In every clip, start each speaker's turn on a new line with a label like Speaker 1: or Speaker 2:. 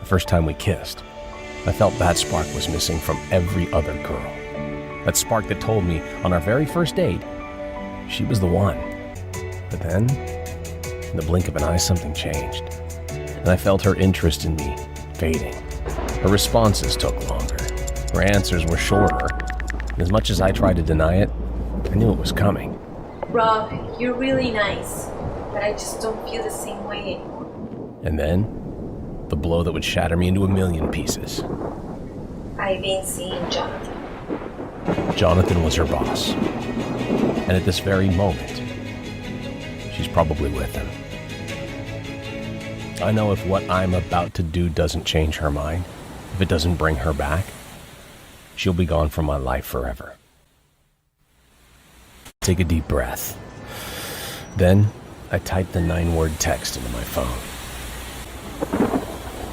Speaker 1: first time we kissed, I felt that spark was missing from every other girl. That spark that told me on our very first date, she was the one. But then, in the blink of an eye, something changed, and I felt her interest in me fading. Her responses took longer. Her answers were shorter. And as much as I tried to deny it, I knew it was coming.
Speaker 2: Rob, you're really nice, but I just don't feel the same way anymore.
Speaker 1: And then, the blow that would shatter me into a million pieces.
Speaker 2: I've been seeing Jonathan.
Speaker 1: Jonathan was her boss. And at this very moment, she's probably with him. I know if what I'm about to do doesn't change her mind, if it doesn't bring her back, she'll be gone from my life forever. Take a deep breath. Then, I typed the 9-word text into my phone.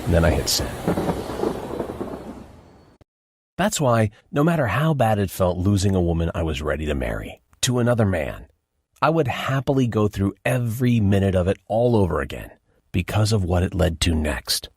Speaker 1: And then I hit send. That's why, no matter how bad it felt losing a woman I was ready to marry to another man, I would happily go through every minute of it all over again because of what it led to next.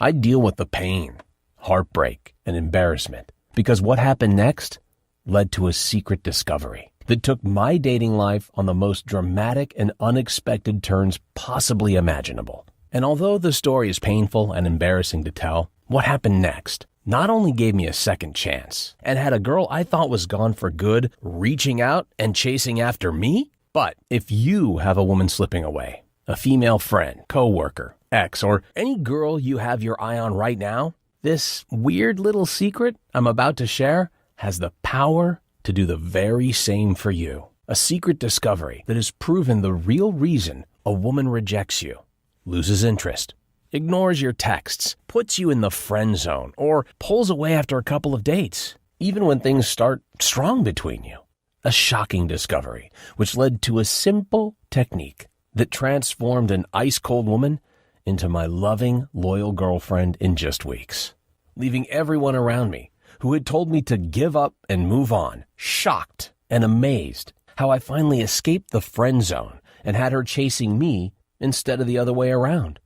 Speaker 1: I'd deal with the pain, heartbreak, and embarrassment because what happened next led to a secret discovery that took my dating life on the most dramatic and unexpected turns possibly imaginable. And although the story is painful and embarrassing to tell, what happened next not only gave me a second chance and had a girl I thought was gone for good reaching out and chasing after me, but if you have a woman slipping away, a female friend, coworker, ex, or any girl you have your eye on right now, this weird little secret I'm about to share has the power to do the very same for you. A secret discovery that has proven the real reason a woman rejects you, loses interest, ignores your texts, puts you in the friend zone, or pulls away after a couple of dates, even when things start strong between you. A shocking discovery, which led to a simple technique that transformed an ice-cold woman into my loving, loyal girlfriend in just weeks, leaving everyone around me who had told me to give up and move on, shocked and amazed how I finally escaped the friend zone and had her chasing me instead of the other way around.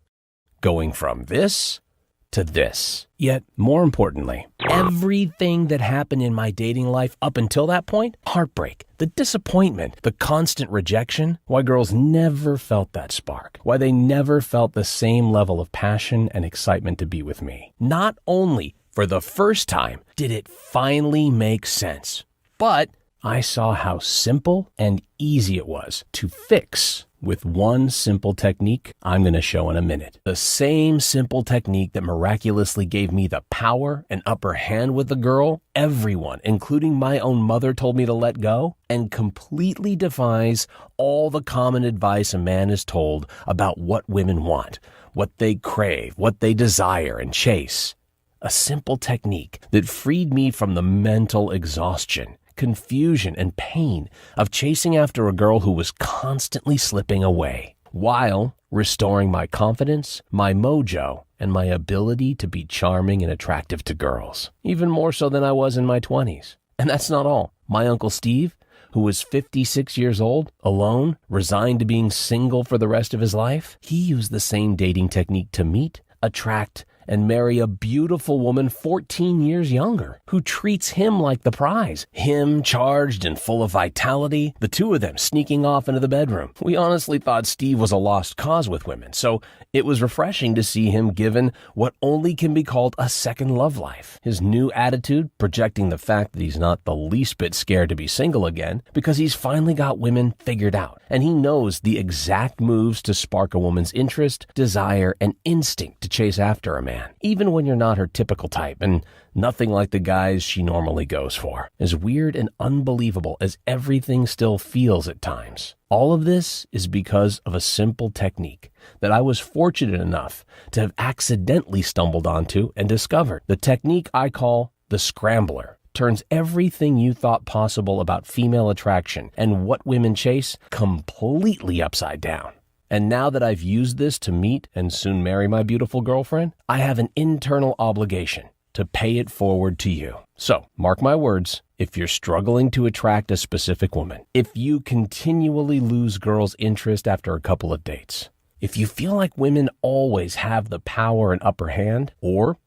Speaker 1: Going from this to this. Yet, more importantly, everything that happened in my dating life up until that point, heartbreak, the disappointment, the constant rejection, why girls never felt that spark, why they never felt the same level of passion and excitement to be with me. Not only, for the first time, did it finally make sense, but I saw how simple and easy it was to fix with one simple technique I'm going to show in a minute. The same simple technique that miraculously gave me the power and upper hand with the girl everyone, including my own mother, told me to let go, and completely defies all the common advice a man is told about what women want, what they crave, what they desire and chase. A simple technique that freed me from the mental exhaustion, confusion, and pain of chasing after a girl who was constantly slipping away, while restoring my confidence, my mojo, and my ability to be charming and attractive to girls, even more so than I was in my 20s. And that's not all. My Uncle Steve, who was 56 years old, alone, resigned to being single for the rest of his life, he used the same dating technique to meet, attract, and marry a beautiful woman 14 years younger, who treats him like the prize. Him charged and full of vitality, the two of them sneaking off into the bedroom. We honestly thought Steve was a lost cause with women, so it was refreshing to see him given what only can be called a second love life. His new attitude projecting the fact that he's not the least bit scared to be single again because he's finally got women figured out, and he knows the exact moves to spark a woman's interest, desire, and instinct to chase after a man, even when you're not her typical type and nothing like the guys she normally goes for. As weird and unbelievable as everything still feels at times, all of this is because of a simple technique that I was fortunate enough to have accidentally stumbled onto and discovered. The technique I call the Scrambler turns everything you thought possible about female attraction and what women chase completely upside down. And now that I've used this to meet and soon marry my beautiful girlfriend, I have an internal obligation to pay it forward to you. So, mark my words, if you're struggling to attract a specific woman, if you continually lose girls' interest after a couple of dates, If you feel like women always have the power and upper hand, or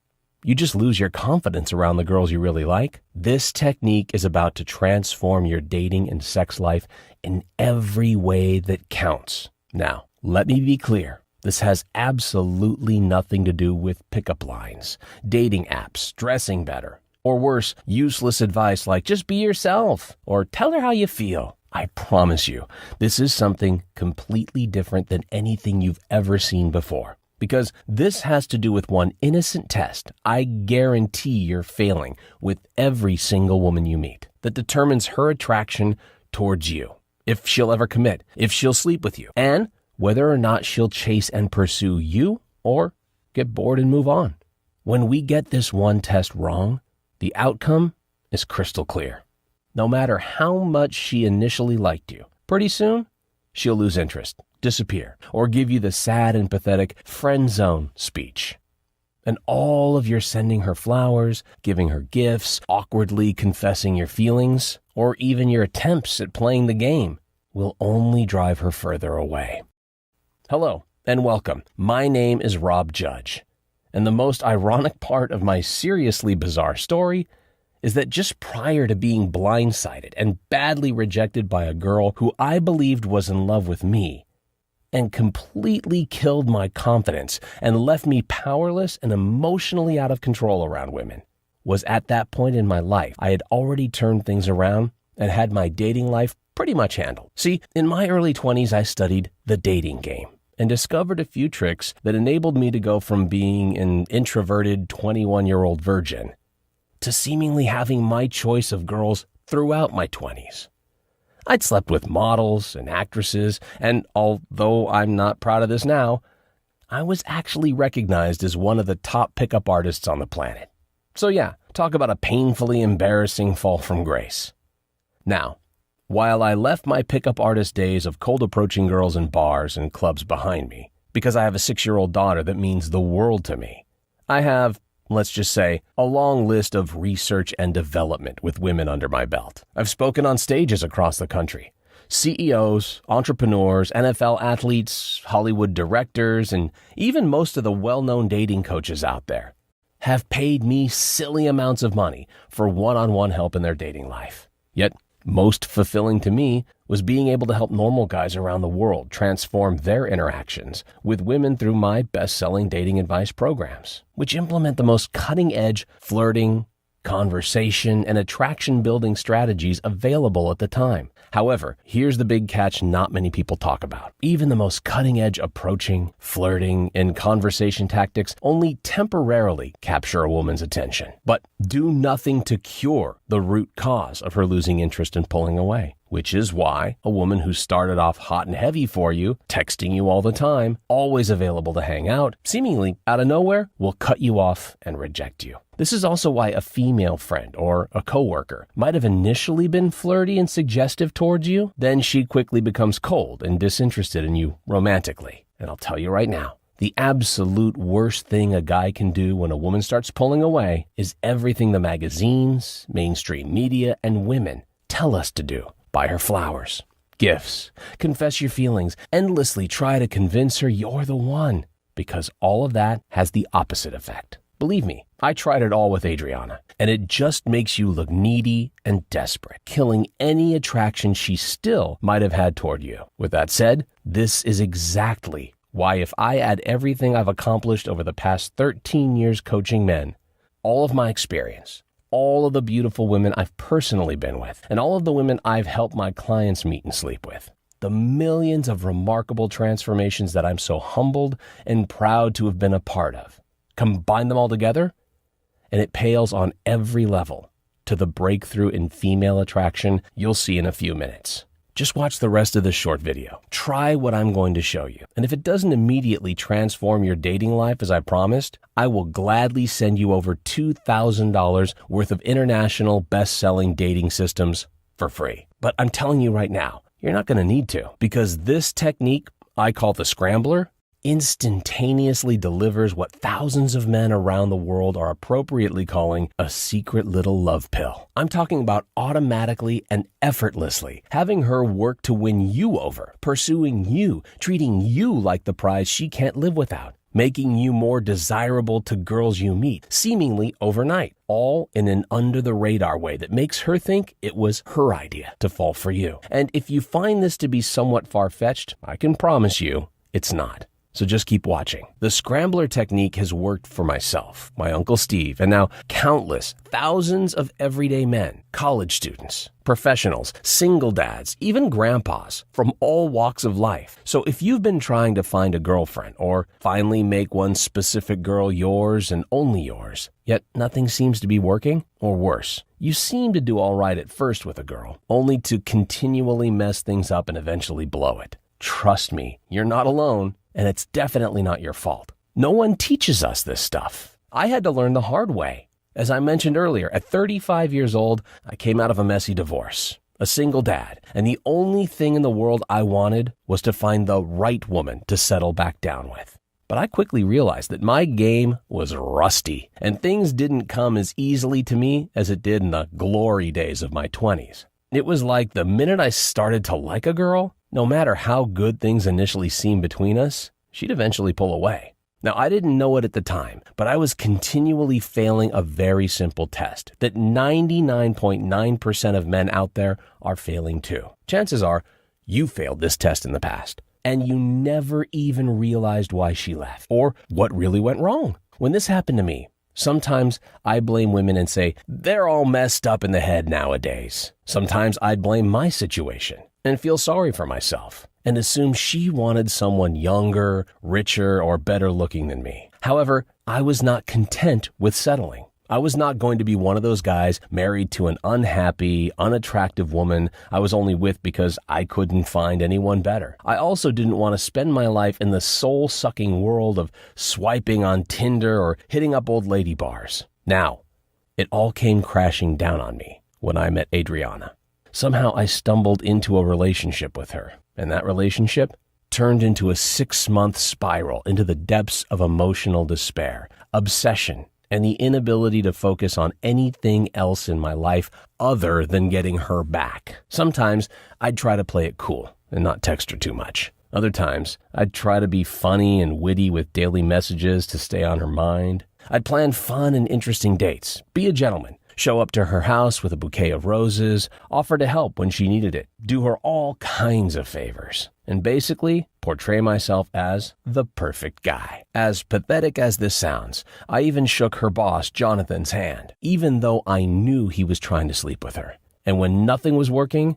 Speaker 1: you just lose your confidence around the girls you really like, this technique is about to transform your dating and sex life in every way that counts. Now, let me be clear. This has absolutely nothing to do with pickup lines, dating apps, dressing better, or worse, useless advice like just be yourself or tell her how you feel. I promise you, this is something completely different than anything you've ever seen before. Because this has to do with one innocent test I guarantee you're failing with every single woman you meet that determines her attraction towards you, if she'll ever commit, if she'll sleep with you, and whether or not she'll chase and pursue you or get bored and move on. When we get this one test wrong, the outcome is crystal clear. No matter how much she initially liked you, pretty soon she'll lose interest, disappear, or give you the sad and pathetic friend zone speech. And all of your sending her flowers, giving her gifts, awkwardly confessing your feelings, or even your attempts at playing the game will only drive her further away. Hello and welcome. My name is Rob Judge. And the most ironic part of my seriously bizarre story is that just prior to being blindsided and badly rejected by a girl who I believed was in love with me and completely killed my confidence and left me powerless and emotionally out of control around women, was at that point in my life I had already turned things around and had my dating life pretty much handled. See, in my early 20s, I studied the dating game and discovered a few tricks that enabled me to go from being an introverted 21-year-old virgin to seemingly having my choice of girls throughout my 20s. I'd slept with models and actresses, and although I'm not proud of this now, I was actually recognized as one of the top pickup artists on the planet. So yeah, talk about a painfully embarrassing fall from grace. Now, while I left my pickup artist days of cold approaching girls in bars and clubs behind me, because I have a 6-year-old daughter that means the world to me, I have, let's just say, a long list of research and development with women under my belt. I've spoken on stages across the country. CEOs, entrepreneurs, NFL athletes, Hollywood directors, and even most of the well-known dating coaches out there have paid me silly amounts of money for one-on-one help in their dating life. Yet, most fulfilling to me was being able to help normal guys around the world transform their interactions with women through my best-selling dating advice programs, which implement the most cutting-edge flirting, conversation, and attraction-building strategies available at the time. However, here's the big catch not many people talk about. Even the most cutting-edge approaching, flirting, and conversation tactics only temporarily capture a woman's attention, but do nothing to cure the root cause of her losing interest and pulling away. Which is why a woman who started off hot and heavy for you, texting you all the time, always available to hang out, seemingly out of nowhere, will cut you off and reject you. This is also why a female friend or a coworker might have initially been flirty and suggestive towards you, then she quickly becomes cold and disinterested in you romantically. And I'll tell you right now, the absolute worst thing a guy can do when a woman starts pulling away is everything the magazines, mainstream media, and women tell us to do. Buy her flowers, gifts, confess your feelings, endlessly try to convince her you're the one, because all of that has the opposite effect. Believe me, I tried it all with Adriana, and it just makes you look needy and desperate, killing any attraction she still might have had toward you. With that said, this is exactly why if I add everything I've accomplished over the past 13 years coaching men, all of my experience, all of the beautiful women I've personally been with, and all of the women I've helped my clients meet and sleep with, the millions of remarkable transformations that I'm so humbled and proud to have been a part of, combine them all together, and it pales on every level to the breakthrough in female attraction you'll see in a few minutes. Just watch the rest of this short video. Try what I'm going to show you. And if it doesn't immediately transform your dating life as I promised, I will gladly send you over $2,000 worth of international best-selling dating systems for free. But I'm telling you right now, you're not going to need to, because this technique I call the Scrambler instantaneously delivers what thousands of men around the world are appropriately calling a secret little love pill. I'm talking about automatically and effortlessly having her work to win you over, pursuing you, treating you like the prize she can't live without, making you more desirable to girls you meet, seemingly overnight, all in an under-the-radar way that makes her think it was her idea to fall for you. And if you find this to be somewhat far-fetched, I can promise you it's not. So just keep watching. The Scrambler technique has worked for myself, my Uncle Steve, and now countless, thousands of everyday men, college students, professionals, single dads, even grandpas from all walks of life. So if you've been trying to find a girlfriend or finally make one specific girl yours and only yours, yet nothing seems to be working, or worse, you seem to do all right at first with a girl, only to continually mess things up and eventually blow it. Trust me, you're not alone. And it's definitely not your fault. No one teaches us this stuff. I had to learn the hard way. As I mentioned earlier, at 35 years old, I came out of a messy divorce, a single dad, and the only thing in the world I wanted was to find the right woman to settle back down with. But I quickly realized that my game was rusty, and things didn't come as easily to me as it did in the glory days of my 20s. It was like the minute I started to like a girl, no matter how good things initially seemed between us, she'd eventually pull away. Now, I didn't know it at the time, but I was continually failing a very simple test that 99.9% of men out there are failing too. Chances are you failed this test in the past, and you never even realized why she left or what really went wrong. When this happened to me, sometimes I blame women and say, they're all messed up in the head nowadays. Sometimes I'd blame my situation and feel sorry for myself and assume she wanted someone younger, richer, or better looking than me. However, I was not content with settling. I was not going to be one of those guys married to an unhappy, unattractive woman I was only with because I couldn't find anyone better. I also didn't want to spend my life in the soul-sucking world of swiping on Tinder or hitting up old lady bars. Now, it all came crashing down on me when I met Adriana. Somehow I stumbled into a relationship with her, and that relationship turned into a 6-month spiral into the depths of emotional despair, obsession, and the inability to focus on anything else in my life other than getting her back. Sometimes I'd try to play it cool and not text her too much. Other times, I'd try to be funny and witty with daily messages to stay on her mind. I'd plan fun and interesting dates, be a gentleman, show up to her house with a bouquet of roses, offer to help when she needed it, do her all kinds of favors, and basically portray myself as the perfect guy. As pathetic as this sounds, I even shook her boss, Jonathan's, hand, even though I knew he was trying to sleep with her. And when nothing was working,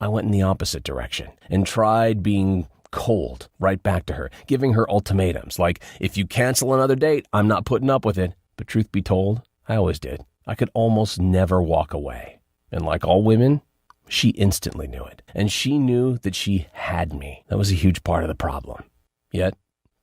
Speaker 1: I went in the opposite direction and tried being cold right back to her, giving her ultimatums like, if you cancel another date, I'm not putting up with it. But truth be told, I always did. I could almost never walk away. And like all women, she instantly knew it. And she knew that she had me. That was a huge part of the problem. Yet,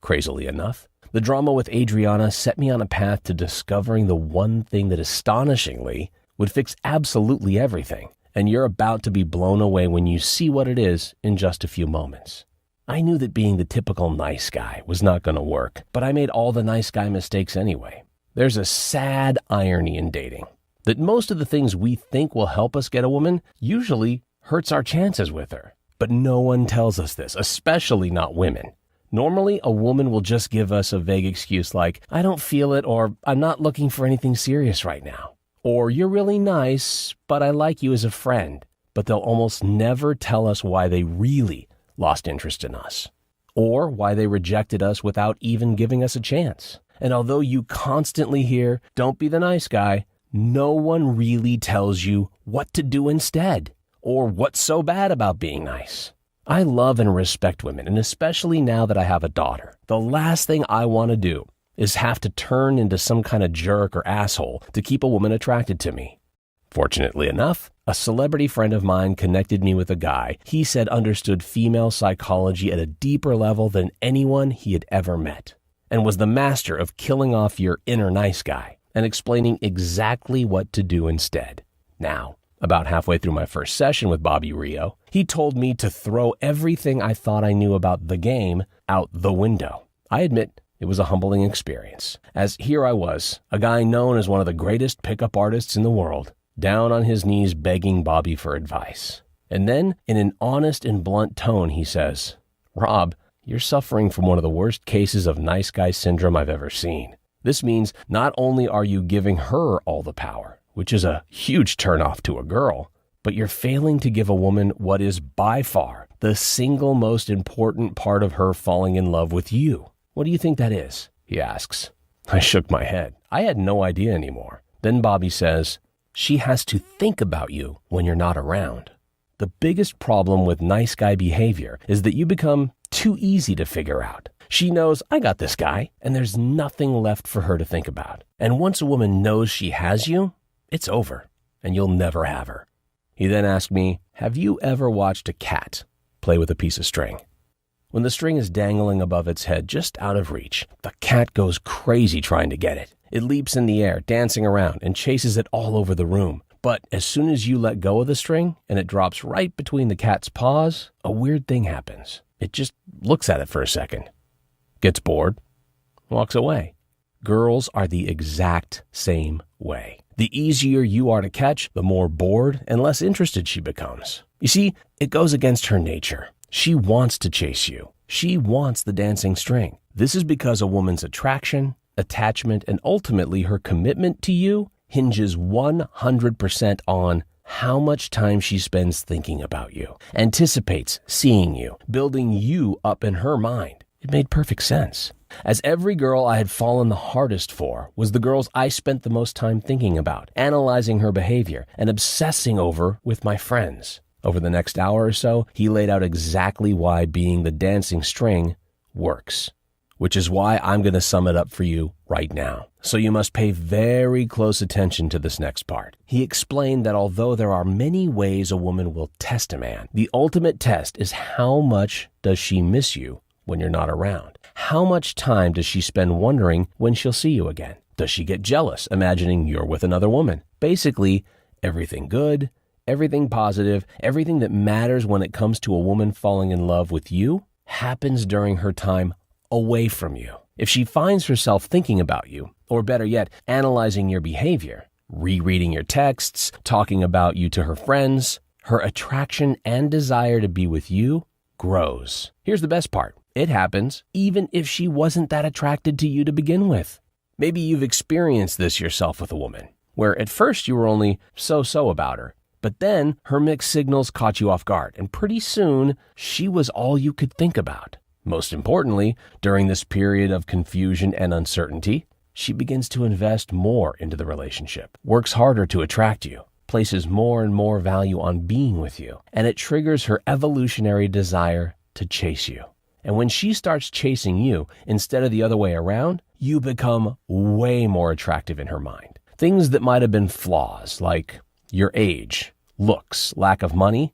Speaker 1: crazily enough, the drama with Adriana set me on a path to discovering the one thing that astonishingly would fix absolutely everything. And you're about to be blown away when you see what it is in just a few moments. I knew that being the typical nice guy was not going to work, but I made all the nice guy mistakes anyway. There's a sad irony in dating, that most of the things we think will help us get a woman usually hurts our chances with her. But no one tells us this, especially not women. Normally, a woman will just give us a vague excuse like, I don't feel it, or I'm not looking for anything serious right now. Or you're really nice, but I like you as a friend. But they'll almost never tell us why they really lost interest in us, or why they rejected us without even giving us a chance. And although you constantly hear, don't be the nice guy, no one really tells you what to do instead, or what's so bad about being nice. I love and respect women, and especially now that I have a daughter. The last thing I want to do is have to turn into some kind of jerk or asshole to keep a woman attracted to me. Fortunately enough, a celebrity friend of mine connected me with a guy he said understood female psychology at a deeper level than anyone he had ever met, and was the master of killing off your inner nice guy and explaining exactly what to do instead. Now, about halfway through my first session with Bobby Rio, he told me to throw everything I thought I knew about the game out the window I admit it was a humbling experience, as here I was, a guy known as one of the greatest pickup artists in the world, down on his knees begging Bobby for advice. And then, in an honest and blunt tone, he says, "Rob, you're suffering from one of the worst cases of nice guy syndrome I've ever seen. This means not only are you giving her all the power, which is a huge turnoff to a girl, but you're failing to give a woman what is by far the single most important part of her falling in love with you. What do you think that is?" he asks. I shook my head. I had no idea anymore. Then Bobby says, "She has to think about you when you're not around. The biggest problem with nice guy behavior is that you become too easy to figure out. She knows, I got this guy, and there's nothing left for her to think about. And once a woman knows she has you, it's over, and you'll never have her." He then asked me, "Have you ever watched a cat play with a piece of string? When the string is dangling above its head just out of reach, the cat goes crazy trying to get it. It leaps in the air, dancing around, and chases it all over the room. But as soon as you let go of the string and it drops right between the cat's paws, a weird thing happens. It just looks at it for a second, gets bored, walks away." Girls are the exact same way. The easier you are to catch, the more bored and less interested she becomes. You see, it goes against her nature. She wants to chase you. She wants the dancing string. This is because a woman's attraction, attachment, and ultimately her commitment to you hinges 100% on how much time she spends thinking about you, anticipates seeing you, building you up in her mind. It made perfect sense, as every girl I had fallen the hardest for was the girls I spent the most time thinking about, analyzing her behavior, and obsessing over with my friends. Over the next hour or so, he laid out exactly why being the dancing string works, which is why I'm going to sum it up for you right now. So you must pay very close attention to this next part. He explained that although there are many ways a woman will test a man, the ultimate test is how much does she miss you when you're not around? How much time does she spend wondering when she'll see you again? Does she get jealous, imagining you're with another woman? Basically, everything good, everything positive, everything that matters when it comes to a woman falling in love with you happens during her time away from you. If she finds herself thinking about you, or better yet, analyzing your behavior, rereading your texts, talking about you to her friends, her attraction and desire to be with you grows. Here's the best part. It happens even if she wasn't that attracted to you to begin with. Maybe you've experienced this yourself with a woman, where at first you were only so-so about her, but then her mixed signals caught you off guard, and pretty soon she was all you could think about. Most importantly, during this period of confusion and uncertainty, she begins to invest more into the relationship, works harder to attract you, places more and more value on being with you, and it triggers her evolutionary desire to chase you. And when she starts chasing you instead of the other way around, you become way more attractive in her mind. Things that might have been flaws, like your age, looks, lack of money,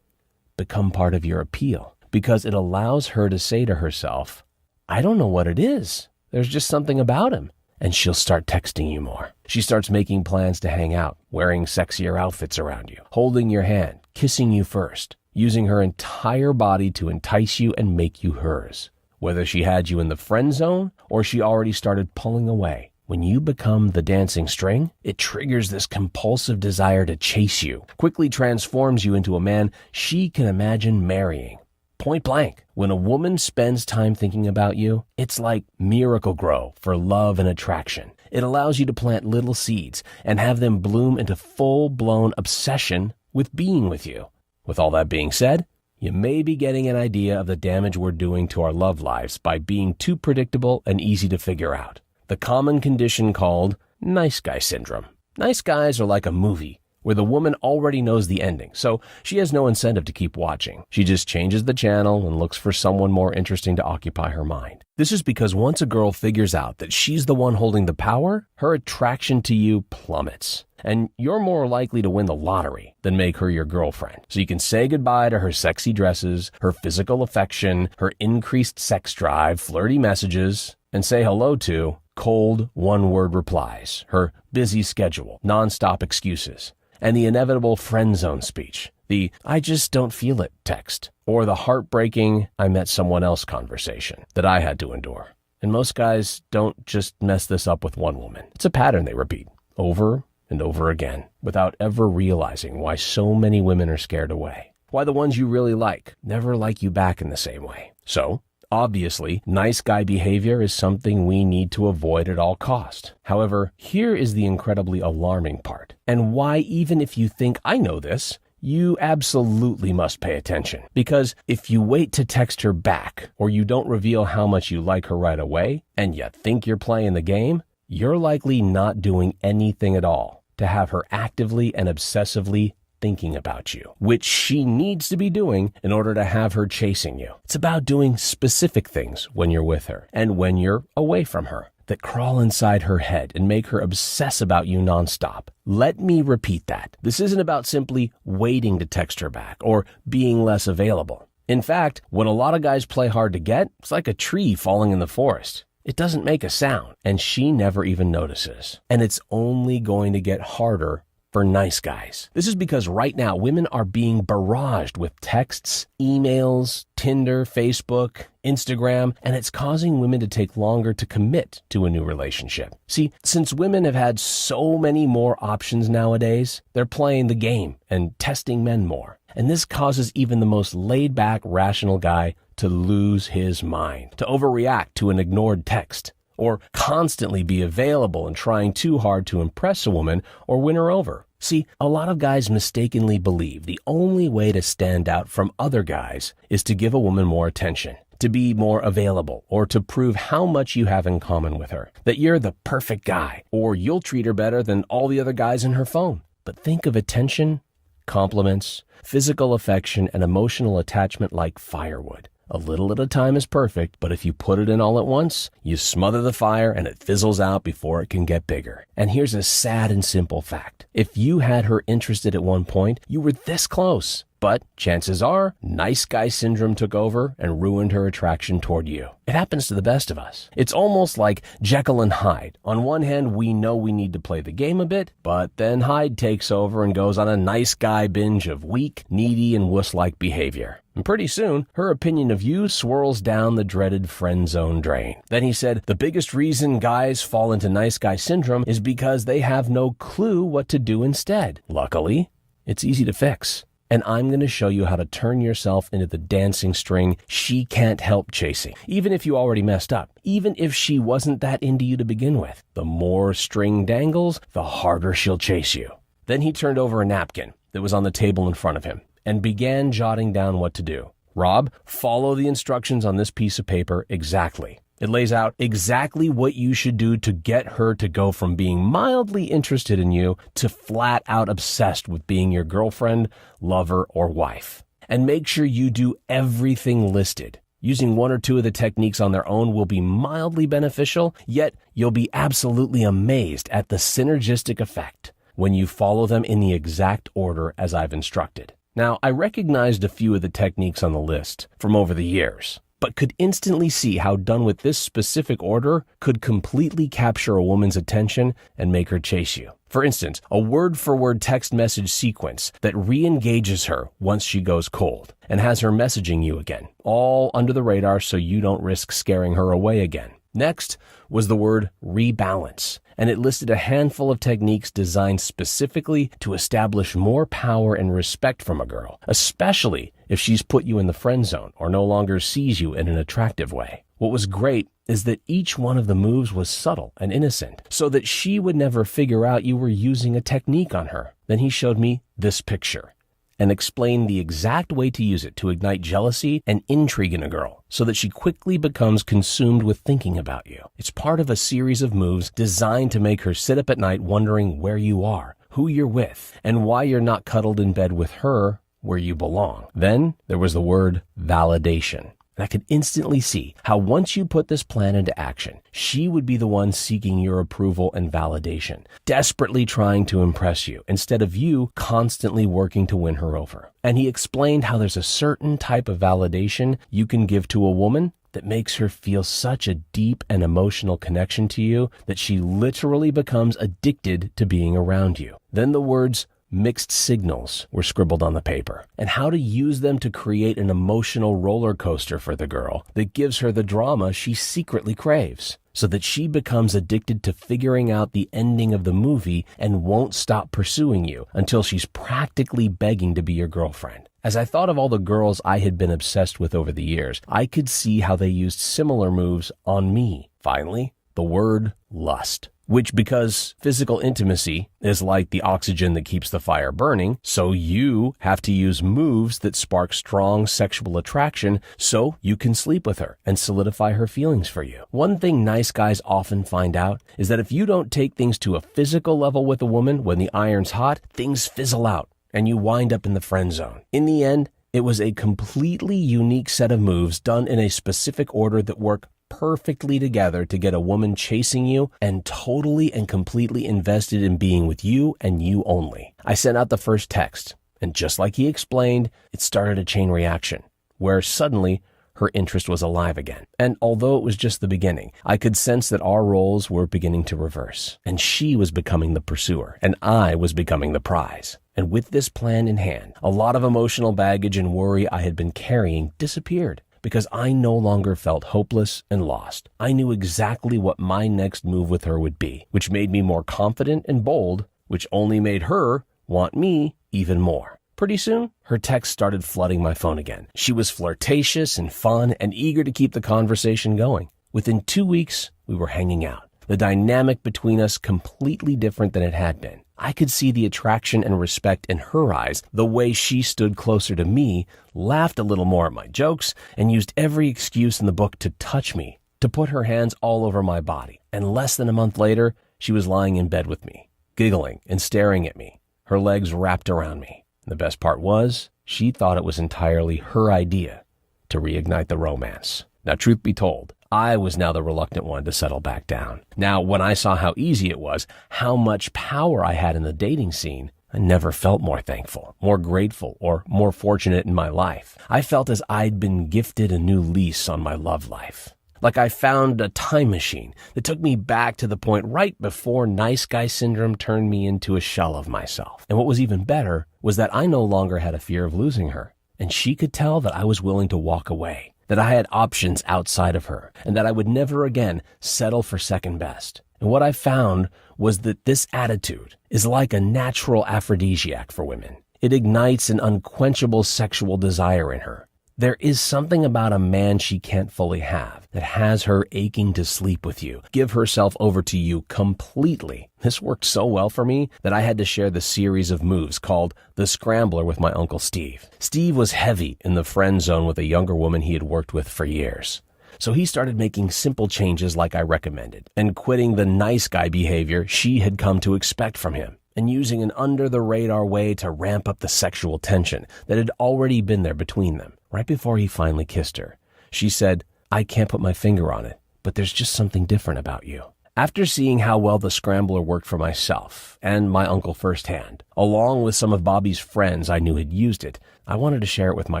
Speaker 1: become part of your appeal, because it allows her to say to herself, "I don't know what it is. There's just something about him." And she'll start texting you more. She starts making plans to hang out, wearing sexier outfits around you, holding your hand, kissing you first, using her entire body to entice you and make you hers. Whether she had you in the friend zone or she already started pulling away, when you become the dancing string, it triggers this compulsive desire to chase you, quickly transforms you into a man she can imagine marrying. Point blank, when a woman spends time thinking about you, it's like Miracle-Gro for love and attraction. It allows you to plant little seeds and have them bloom into full-blown obsession with being with you. With all that being said, you may be getting an idea of the damage we're doing to our love lives by being too predictable and easy to figure out. The common condition called nice guy syndrome. Nice guys are like a movie where the woman already knows the ending, so she has no incentive to keep watching. She just changes the channel and looks for someone more interesting to occupy her mind. This is because once a girl figures out that she's the one holding the power, her attraction to you plummets. And you're more likely to win the lottery than make her your girlfriend. So you can say goodbye to her sexy dresses, her physical affection, her increased sex drive, flirty messages, and say hello to cold one-word replies, her busy schedule, nonstop excuses, and the inevitable friend zone speech, the "I just don't feel it" text, or the heartbreaking "I met someone else" conversation that I had to endure. And most guys don't just mess this up with one woman. It's a pattern they repeat over and over again without ever realizing why so many women are scared away. Why the ones you really like never like you back in the same way. So, obviously, nice guy behavior is something we need to avoid at all cost. However, here is the incredibly alarming part, and why even if you think I know this, you absolutely must pay attention. Because if you wait to text her back, or you don't reveal how much you like her right away, and you think you're playing the game, you're likely not doing anything at all to have her actively and obsessively thinking about you, which she needs to be doing in order to have her chasing you. It's about doing specific things when you're with her and when you're away from her that crawl inside her head and make her obsess about you nonstop. Let me repeat that. This isn't about simply waiting to text her back or being less available. In fact, when a lot of guys play hard to get, it's like a tree falling in the forest. It doesn't make a sound, and she never even notices. And it's only going to get harder for nice guys. This is because right now women are being barraged with texts, emails, Tinder, Facebook, Instagram, and it's causing women to take longer to commit to a new relationship. See, since women have had so many more options nowadays, they're playing the game and testing men more. And this causes even the most laid-back, rational guy to lose his mind, to overreact to an ignored text, or constantly be available and trying too hard to impress a woman or win her over. See, a lot of guys mistakenly believe the only way to stand out from other guys is to give a woman more attention, to be more available, or to prove how much you have in common with her, that you're the perfect guy, or you'll treat her better than all the other guys in her phone. But think of attention, compliments, physical affection, and emotional attachment like firewood. A little at a time is perfect, but if you put it in all at once, you smother the fire and it fizzles out before it can get bigger. And here's a sad and simple fact. If you had her interested at one point, you were this close. But chances are, nice guy syndrome took over and ruined her attraction toward you. It happens to the best of us. It's almost like Jekyll and Hyde. On one hand, we know we need to play the game a bit, but then Hyde takes over and goes on a nice guy binge of weak, needy, and wuss-like behavior. And pretty soon, her opinion of you swirls down the dreaded friend zone drain. Then he said, the biggest reason guys fall into nice guy syndrome is because they have no clue what to do instead. Luckily, it's easy to fix. And I'm going to show you how to turn yourself into the dancing string she can't help chasing, even if you already messed up, even if she wasn't that into you to begin with. The more string dangles, the harder she'll chase you. Then he turned over a napkin that was on the table in front of him and began jotting down what to do. Rob, follow the instructions on this piece of paper exactly. It lays out exactly what you should do to get her to go from being mildly interested in you to flat out obsessed with being your girlfriend, lover, or wife. And make sure you do everything listed. Using one or two of the techniques on their own will be mildly beneficial, yet you'll be absolutely amazed at the synergistic effect when you follow them in the exact order as I've instructed. Now, I recognized a few of the techniques on the list from over the years, but could instantly see how done with this specific order could completely capture a woman's attention and make her chase you. For instance, a word-for-word text message sequence that re-engages her once she goes cold and has her messaging you again, all under the radar so you don't risk scaring her away again. Next was the word rebalance, and it listed a handful of techniques designed specifically to establish more power and respect from a girl, especially if she's put you in the friend zone or no longer sees you in an attractive way. What was great is that each one of the moves was subtle and innocent, so that she would never figure out you were using a technique on her. Then he showed me this picture and explained the exact way to use it to ignite jealousy and intrigue in a girl so that she quickly becomes consumed with thinking about you. It's part of a series of moves designed to make her sit up at night wondering where you are, who you're with, and why you're not cuddled in bed with her where you belong. Then there was the word validation. And I could instantly see how once you put this plan into action, she would be the one seeking your approval and validation, desperately trying to impress you, instead of you constantly working to win her over. And he explained how there's a certain type of validation you can give to a woman that makes her feel such a deep and emotional connection to you that she literally becomes addicted to being around you. Then the words Mixed signals were scribbled on the paper, and how to use them to create an emotional roller coaster for the girl that gives her the drama she secretly craves, so that she becomes addicted to figuring out the ending of the movie and won't stop pursuing you until she's practically begging to be your girlfriend. As I thought of all the girls I had been obsessed with over the years, I could see how they used similar moves on me. Finally, the word lust. Which, because physical intimacy is like the oxygen that keeps the fire burning, so you have to use moves that spark strong sexual attraction so you can sleep with her and solidify her feelings for you. One thing nice guys often find out is that if you don't take things to a physical level with a woman when the iron's hot, things fizzle out and you wind up in the friend zone. In the end, it was a completely unique set of moves done in a specific order that work perfectly together to get a woman chasing you and totally and completely invested in being with you and you only. I sent out the first text, and just like he explained, it started a chain reaction, where suddenly her interest was alive again. And although it was just the beginning, I could sense that our roles were beginning to reverse, and she was becoming the pursuer, and I was becoming the prize. And with this plan in hand, a lot of emotional baggage and worry I had been carrying disappeared, because I no longer felt hopeless and lost. I knew exactly what my next move with her would be, which made me more confident and bold, which only made her want me even more. Pretty soon, her texts started flooding my phone again. She was flirtatious and fun and eager to keep the conversation going. Within 2 weeks, we were hanging out. The dynamic between us completely different than it had been. I could see the attraction and respect in her eyes, the way she stood closer to me, laughed a little more at my jokes, and used every excuse in the book to touch me, to put her hands all over my body. And less than a month later, she was lying in bed with me, giggling and staring at me, her legs wrapped around me. And the best part was, she thought it was entirely her idea to reignite the romance. Now, truth be told, I was now the reluctant one to settle back down. Now, when I saw how easy it was, how much power I had in the dating scene, I never felt more thankful, more grateful, or more fortunate in my life. I felt as I'd been gifted a new lease on my love life. Like I found a time machine that took me back to the point right before nice guy syndrome turned me into a shell of myself. And what was even better was that I no longer had a fear of losing her, and she could tell that I was willing to walk away, that I had options outside of her, and that I would never again settle for second best. And what I found was that this attitude is like a natural aphrodisiac for women. It ignites an unquenchable sexual desire in her. There is something about a man she can't fully have that has her aching to sleep with you, give herself over to you completely. This worked so well for me that I had to share the series of moves called the Scrambler with my Uncle Steve. Steve was heavy in the friend zone with a younger woman he had worked with for years. So he started making simple changes like I recommended and quitting the nice guy behavior she had come to expect from him, and using an under-the-radar way to ramp up the sexual tension that had already been there between them. Right before he finally kissed her, she said, "I can't put my finger on it, but there's just something different about you." After seeing how well the Scrambler worked for myself and my uncle firsthand, along with some of Bobby's friends I knew had used it, I wanted to share it with my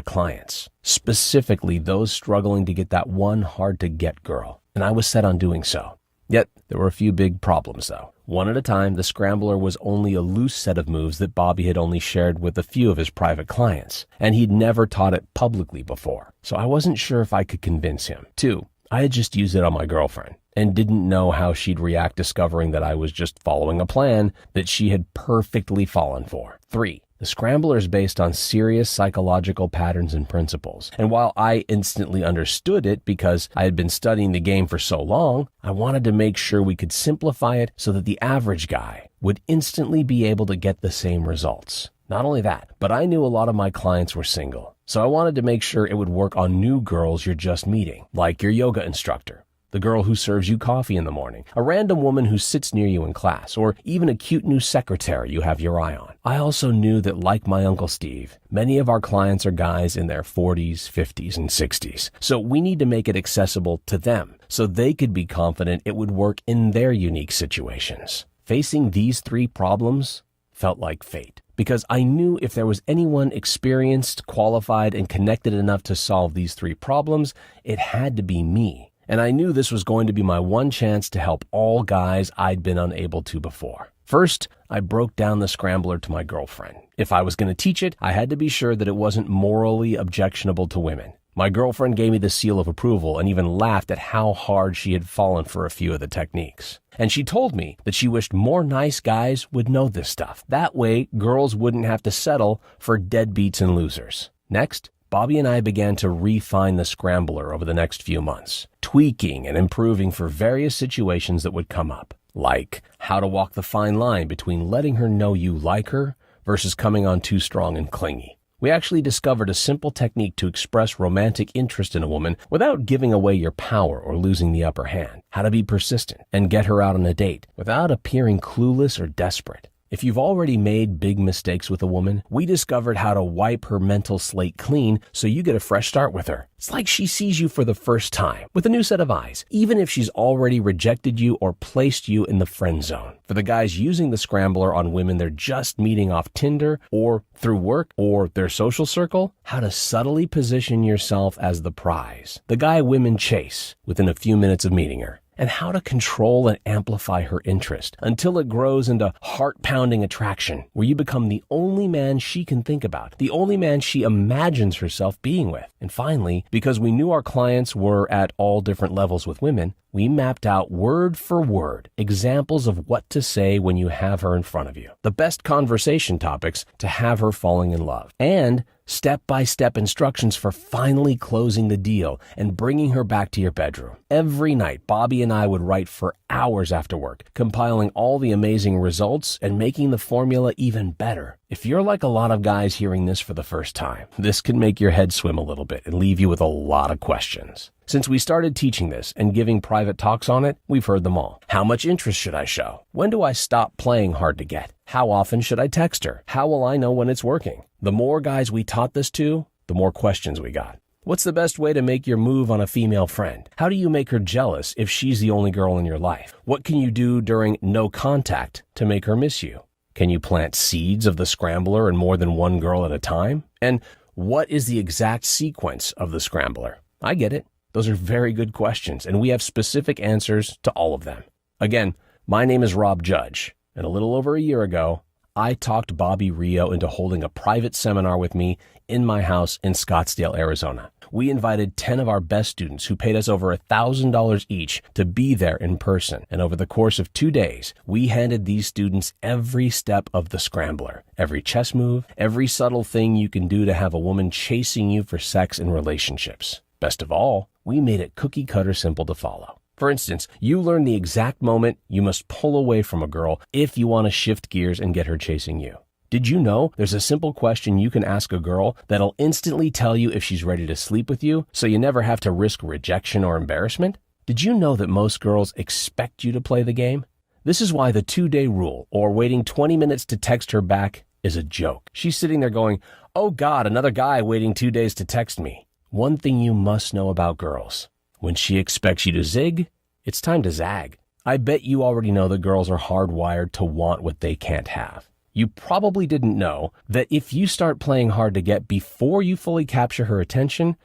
Speaker 1: clients, specifically those struggling to get that one hard-to-get girl, and I was set on doing so. Yet, there were a few big problems, though. One at a time, the Scrambler was only a loose set of moves that Bobby had only shared with a few of his private clients, and he'd never taught it publicly before, so I wasn't sure if I could convince him. 2, I had just used it on my girlfriend, and didn't know how she'd react discovering that I was just following a plan that she had perfectly fallen for. 3, the Scrambler is based on serious psychological patterns and principles, and while I instantly understood it because I had been studying the game for so long, I wanted to make sure we could simplify it so that the average guy would instantly be able to get the same results. Not only that, but I knew a lot of my clients were single, so I wanted to make sure it would work on new girls you're just meeting, like your yoga instructor, the girl who serves you coffee in the morning, a random woman who sits near you in class, or even a cute new secretary you have your eye on. I also knew that, like my Uncle Steve, many of our clients are guys in their 40s, 50s, and 60s. So we need to make it accessible to them so they could be confident it would work in their unique situations. Facing these 3 problems felt like fate, because I knew if there was anyone experienced, qualified, and connected enough to solve these 3 problems, it had to be me. And I knew this was going to be my one chance to help all guys I'd been unable to before. First, I broke down the Scrambler to my girlfriend. If I was going to teach it, I had to be sure that it wasn't morally objectionable to women. My girlfriend gave me the seal of approval and even laughed at how hard she had fallen for a few of the techniques. And she told me that she wished more nice guys would know this stuff. That way, girls wouldn't have to settle for deadbeats and losers. Next, Bobby and I began to refine the Scrambler over the next few months, tweaking and improving for various situations that would come up, like how to walk the fine line between letting her know you like her versus coming on too strong and clingy. We actually discovered a simple technique to express romantic interest in a woman without giving away your power or losing the upper hand. How to be persistent and get her out on a date without appearing clueless or desperate. If you've already made big mistakes with a woman, we discovered how to wipe her mental slate clean so you get a fresh start with her. It's like she sees you for the first time with a new set of eyes, even if she's already rejected you or placed you in the friend zone. For the guys using the Scrambler on women they're just meeting off Tinder or through work or their social circle, how to subtly position yourself as the prize, the guy women chase within a few minutes of meeting her. And how to control and amplify her interest until it grows into heart-pounding attraction, where you become the only man she can think about, the only man she imagines herself being with. And finally, because we knew our clients were at all different levels with women, we mapped out word for word examples of what to say when you have her in front of you, the best conversation topics to have her falling in love, and step-by-step instructions for finally closing the deal and bringing her back to your bedroom. Every night, Bobby and I would write for hours after work, compiling all the amazing results and making the formula even better. If you're like a lot of guys hearing this for the first time, this can make your head swim a little bit and leave you with a lot of questions. Since we started teaching this and giving private talks on it, we've heard them all. How much interest should I show? When do I stop playing hard to get? How often should I text her? How will I know when it's working? The more guys we taught this to, the more questions we got. What's the best way to make your move on a female friend? How do you make her jealous if she's the only girl in your life? What can you do during no contact to make her miss you? Can you plant seeds of the Scrambler in more than one girl at a time? And what is the exact sequence of the Scrambler? I get it. Those are very good questions, and we have specific answers to all of them. Again, my name is Rob Judge, and a little over a year ago, I talked Bobby Rio into holding a private seminar with me in my house in Scottsdale, Arizona. We invited 10 of our best students who paid us over $1,000 each to be there in person. And over the course of 2 days, we handed these students every step of the Scrambler, every chess move, every subtle thing you can do to have a woman chasing you for sex and relationships. Best of all, we made it cookie cutter simple to follow. For instance, you learn the exact moment you must pull away from a girl if you want to shift gears and get her chasing you. Did you know there's a simple question you can ask a girl that'll instantly tell you if she's ready to sleep with you, so you never have to risk rejection or embarrassment? Did you know that most girls expect you to play the game? This is why the 2-day rule, or waiting 20 minutes to text her back, is a joke. She's sitting there going, "Oh God, another guy waiting 2 days to text me." One thing you must know about girls: when she expects you to zig, it's time to zag. I bet you already know that girls are hardwired to want what they can't have. You probably didn't know that if you start playing hard to get before you fully capture her attention,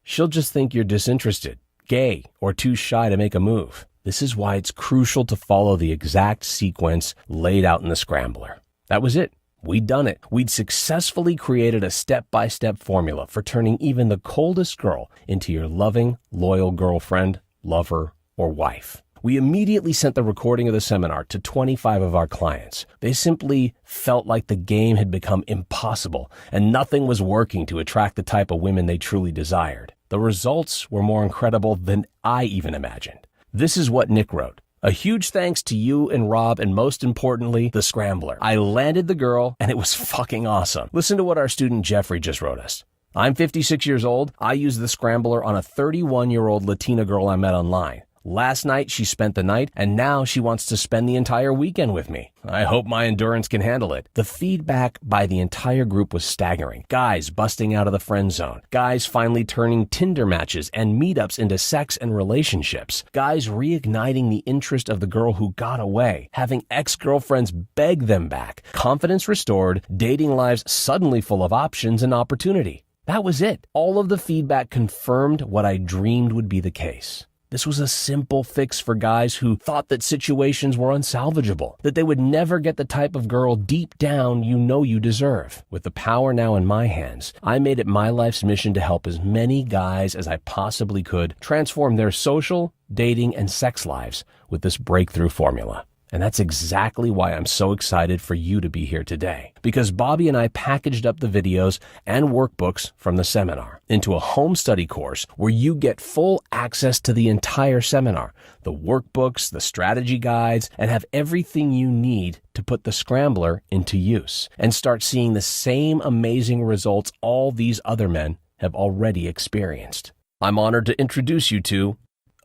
Speaker 1: she'll just think you're disinterested, gay, or too shy to make a move. This is why it's crucial to follow the exact sequence laid out in the Scrambler. That was it. We'd done it. We'd successfully created a step-by-step formula for turning even the coldest girl into your loving, loyal girlfriend, lover, or wife. We immediately sent the recording of the seminar to 25 of our clients. They simply felt like the game had become impossible and nothing was working to attract the type of women they truly desired. The results were more incredible than I even imagined. This is what Nick wrote. A huge thanks to you and Rob, and most importantly, the Scrambler. I landed the girl, and it was fucking awesome. Listen to what our student Jeffrey just wrote us. I'm 56 years old. I used the Scrambler on a 31-year-old Latina girl I met online. Last night, she spent the night, and now she wants to spend the entire weekend with me. I hope my endurance can handle it. The feedback by the entire group was staggering. Guys busting out of the friend zone. Guys finally turning Tinder matches and meetups into sex and relationships. Guys reigniting the interest of the girl who got away. Having ex-girlfriends beg them back. Confidence restored. Dating lives suddenly full of options and opportunity. That was it. All of the feedback confirmed what I dreamed would be the case. This was a simple fix for guys who thought that situations were unsalvageable, that they would never get the type of girl deep down you know you deserve. With the power now in my hands, I made it my life's mission to help as many guys as I possibly could transform their social, dating, and sex lives with this breakthrough formula. And that's exactly why I'm so excited for you to be here today. Because Bobby and I packaged up the videos and workbooks from the seminar into a home study course where you get full access to the entire seminar, the workbooks, the strategy guides, and have everything you need to put the Scrambler into use and start seeing the same amazing results all these other men have already experienced. I'm honored to introduce you to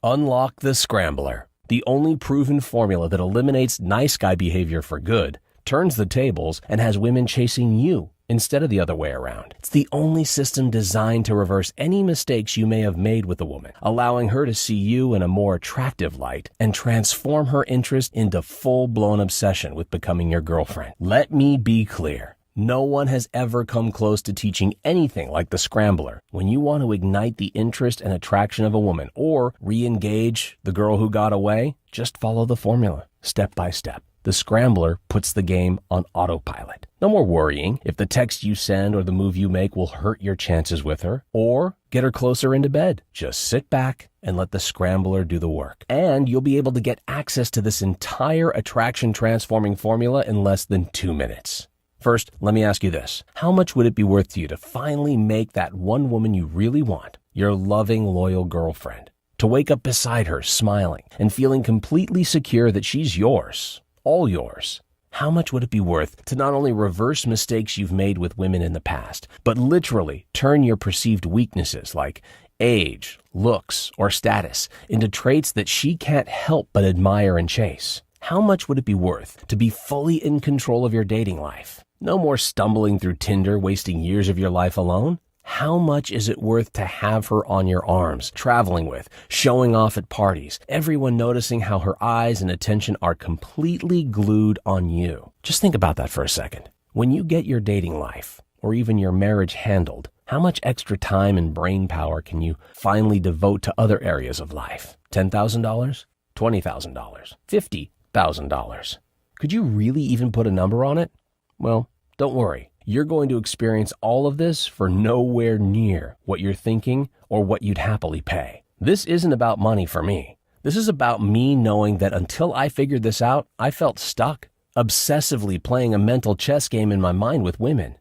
Speaker 1: Unlock the Scrambler, the only proven formula that eliminates nice guy behavior for good, turns the tables, and has women chasing you instead of the other way around. It's the only system designed to reverse any mistakes you may have made with a woman, allowing her to see you in a more attractive light and transform her interest into full-blown obsession with becoming your girlfriend. Let me be clear. No one has ever come close to teaching anything like the Scrambler. When you want to ignite the interest and attraction of a woman or re-engage the girl who got away, just follow the formula, step by step. The Scrambler puts the game on autopilot. No more worrying if the text you send or the move you make will hurt your chances with her or get her closer into bed. Just sit back and let the Scrambler do the work. And you'll be able to get access to this entire attraction transforming formula in less than 2 minutes. First, let me ask you this. How much would it be worth to you to finally make that one woman you really want your loving, loyal girlfriend? To wake up beside her, smiling, and feeling completely secure that she's yours, all yours. How much would it be worth to not only reverse mistakes you've made with women in the past, but literally turn your perceived weaknesses like age, looks, or status into traits that she can't help but admire and chase? How much would it be worth to be fully in control of your dating life? No more stumbling through Tinder, wasting years of your life alone. How much is it worth to have her on your arms, traveling with, showing off at parties, everyone noticing how her eyes and attention are completely glued on you? Just think about that for a second. When you get your dating life, or even your marriage handled, how much extra time and brain power can you finally devote to other areas of life? $10,000? $20,000? $50,000? Could you really even put a number on it? Well, don't worry. You're going to experience all of this for nowhere near what you're thinking or what you'd happily pay. This isn't about money for me. This is about me knowing that until I figured this out, I felt stuck, obsessively playing a mental chess game in my mind with women,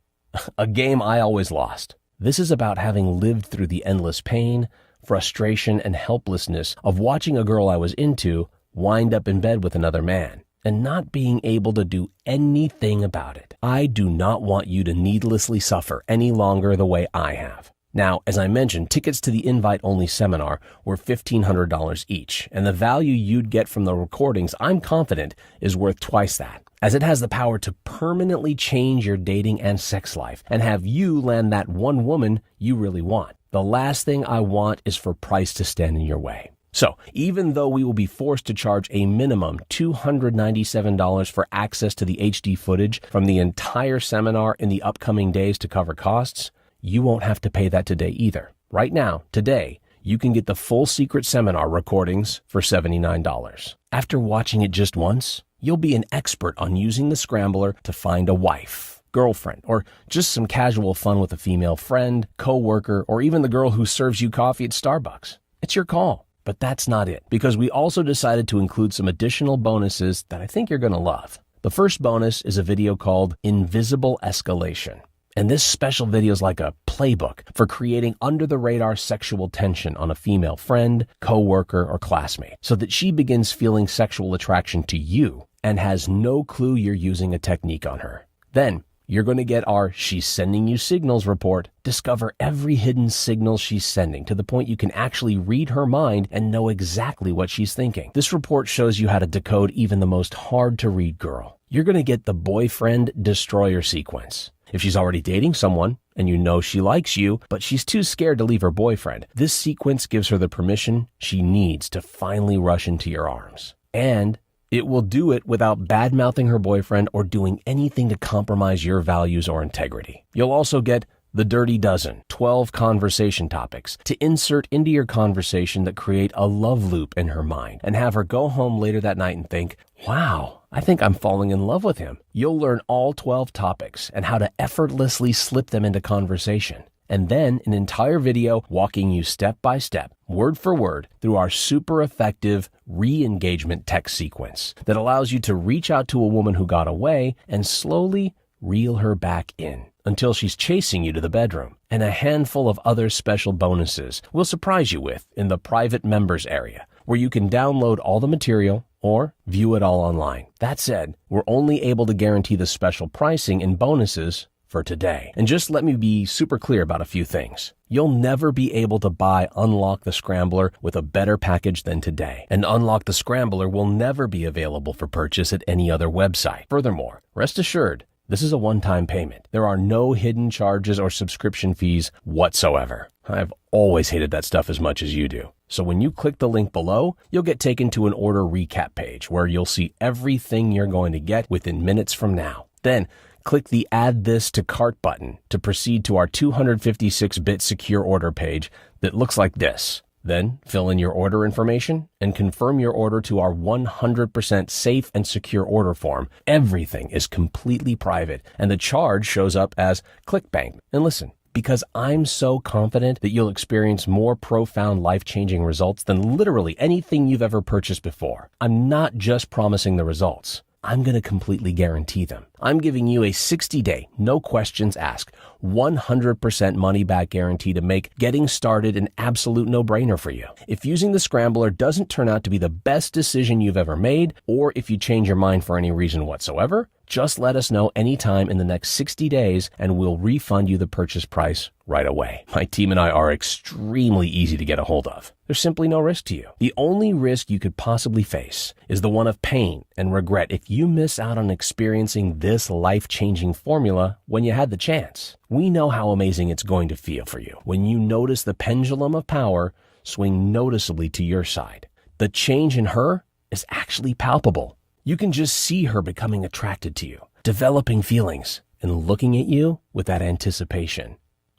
Speaker 1: a game I always lost. This is about having lived through the endless pain, frustration, and helplessness of watching a girl I was into wind up in bed with another man and not being able to do anything about it. I do not want you to needlessly suffer any longer the way I have. Now, as I mentioned, tickets to the invite-only seminar were $1,500 each, and the value you'd get from the recordings, I'm confident, is worth twice that, as it has the power to permanently change your dating and sex life and have you land that one woman you really want. The last thing I want is for price to stand in your way. So, even though we will be forced to charge a minimum $297 for access to the HD footage from the entire seminar in the upcoming days to cover costs, you won't have to pay that today either. Right now, today, you can get the full secret seminar recordings for $79. After watching it just once, you'll be an expert on using the Scrambler to find a wife, girlfriend, or just some casual fun with a female friend, coworker, or even the girl who serves you coffee at Starbucks. It's your call. But that's not it, because we also decided to include some additional bonuses that I think you're going to love. The first bonus is a video called Invisible Escalation. And this special video is like a playbook for creating under-the-radar sexual tension on a female friend, coworker, or classmate, so that she begins feeling sexual attraction to you and has no clue you're using a technique on her. Then, you're going to get our She's Sending You Signals report. Discover every hidden signal she's sending to the point you can actually read her mind and know exactly what she's thinking. This report shows you how to decode even the most hard-to-read girl. You're going to get the boyfriend destroyer sequence. If she's already dating someone and you know she likes you, but she's too scared to leave her boyfriend, this sequence gives her the permission she needs to finally rush into your arms. And it will do it without bad-mouthing her boyfriend or doing anything to compromise your values or integrity. You'll also get The Dirty Dozen, 12 conversation topics to insert into your conversation that create a love loop in her mind and have her go home later that night and think, wow, I think I'm falling in love with him. You'll learn all 12 topics and how to effortlessly slip them into conversation. And then an entire video walking you step by step, word for word, through our super effective re-engagement text sequence that allows you to reach out to a woman who got away and slowly reel her back in until she's chasing you to the bedroom. And a handful of other special bonuses we'll surprise you with in the private members area, where you can download all the material or view it all online. That said, we're only able to guarantee the special pricing and bonuses for today. And just let me be super clear about a few things. You'll never be able to buy Unlock the Scrambler with a better package than today. And Unlock the Scrambler will never be available for purchase at any other website. Furthermore, rest assured, this is a one-time payment. There are no hidden charges or subscription fees whatsoever. I've always hated that stuff as much as you do. So when you click the link below, you'll get taken to an order recap page where you'll see everything you're going to get within minutes from now. Then, click the Add This to Cart button to proceed to our 256-bit secure order page that looks like this. Then, fill in your order information and confirm your order to our 100% safe and secure order form. Everything is completely private, and the charge shows up as ClickBank. And listen, because I'm so confident that you'll experience more profound life-changing results than literally anything you've ever purchased before, I'm not just promising the results. I'm going to completely guarantee them. I'm giving you a 60-day, no questions asked, 100% money-back guarantee to make getting started an absolute no-brainer for you. If using the Scrambler doesn't turn out to be the best decision you've ever made, or if you change your mind for any reason whatsoever, just let us know anytime in the next 60 days and we'll refund you the purchase price right away. My team and I are extremely easy to get a hold of. There's simply no risk to you. The only risk you could possibly face is the one of pain and regret if you miss out on experiencing this life-changing formula when you had the chance. We know how amazing it's going to feel for you when you notice the pendulum of power swing noticeably to your side. The change in her is actually palpable. You can just see her becoming attracted to you, developing feelings, and looking at you with that anticipation.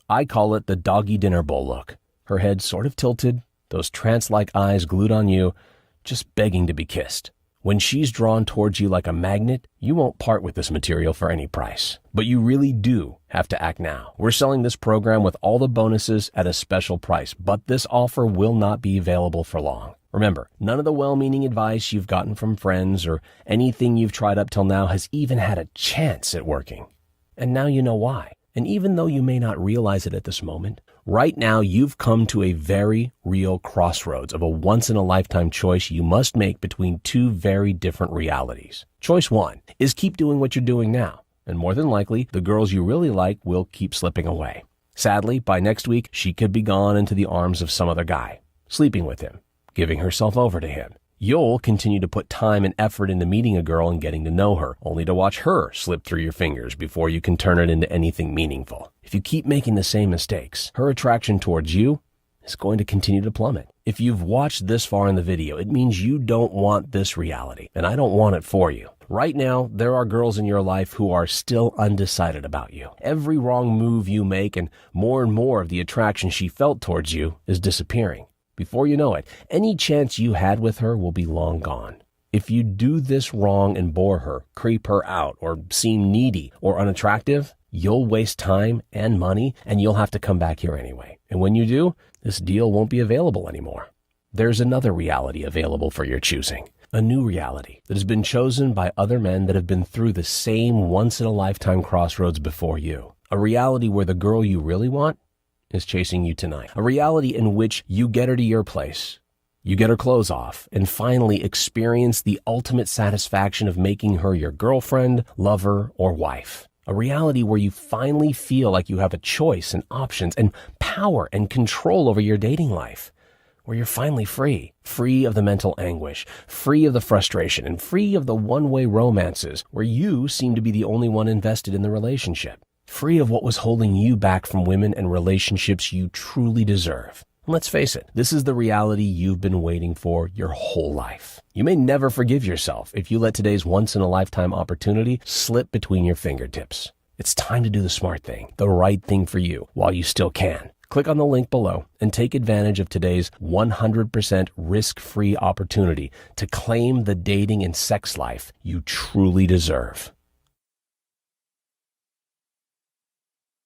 Speaker 1: I call it the doggy dinner bowl look. Her head sort of tilted, those trance-like eyes glued on you, just begging to be kissed. When she's drawn towards you like a magnet, you won't part with this material for any price. But you really do have to act now. We're selling this program with all the bonuses at a special price, but this offer will not be available for long. Remember, none of the well-meaning advice you've gotten from friends or anything you've tried up till now has even had a chance at working. And now you know why. And even though you may not realize it at this moment, right now you've come to a very real crossroads of a once-in-a-lifetime choice you must make between two very different realities. Choice one is keep doing what you're doing now, and more than likely, the girls you really like will keep slipping away. Sadly, by next week, she could be gone into the arms of some other guy, sleeping with him, giving herself over to him. You'll continue to put time and effort into meeting a girl and getting to know her, only to watch her slip through your fingers before you can turn it into anything meaningful. If you keep making the same mistakes, her attraction towards you is going to continue to plummet. If you've watched this far in the video, it means you don't want this reality, and I don't want it for you. Right now, there are girls in your life who are still undecided about you. Every wrong move you make and more of the attraction she felt towards you is disappearing. Before you know it, any chance you had with her will be long gone. If you do this wrong and bore her, creep her out, or seem needy or unattractive, you'll waste time and money, and you'll have to come back here anyway. And when you do, this deal won't be available anymore. There's another reality available for your choosing. A new reality that has been chosen by other men that have been through the same once-in-a-lifetime crossroads before you. A reality where the girl you really want is chasing you tonight. A reality in which you get her to your place, you get her clothes off, and finally experience the ultimate satisfaction of making her your girlfriend, lover, or wife. A reality where you finally feel like you have a choice and options and power and control over your dating life. Where you're finally free of the mental anguish, free of the frustration, and free of the one-way romances where you seem to be the only one invested in the relationship. Free of what was holding you back from women and relationships you truly deserve. And let's face it, this is the reality you've been waiting for your whole life. You may never forgive yourself if you let today's once-in-a-lifetime opportunity slip between your fingertips. It's time to do the smart thing, the right thing for you, while you still can. Click on the link below and take advantage of today's 100% risk-free opportunity to claim the dating and sex life you truly deserve.